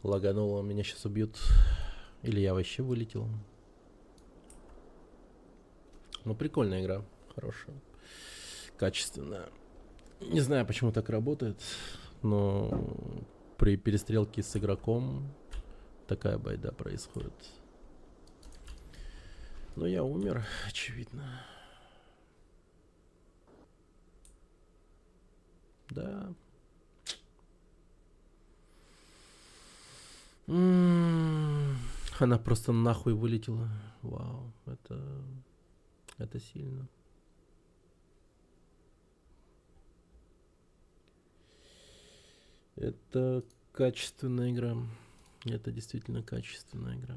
Лагануло, меня сейчас убьют. Или я вообще вылетел. Ну, прикольная игра. Хорошая. Качественная. Не знаю, почему так работает, но при перестрелке с игроком такая байда происходит. Но я умер, очевидно. Да. Она просто нахуй вылетела. Вау, это сильно. Это качественная игра. Это действительно качественная игра.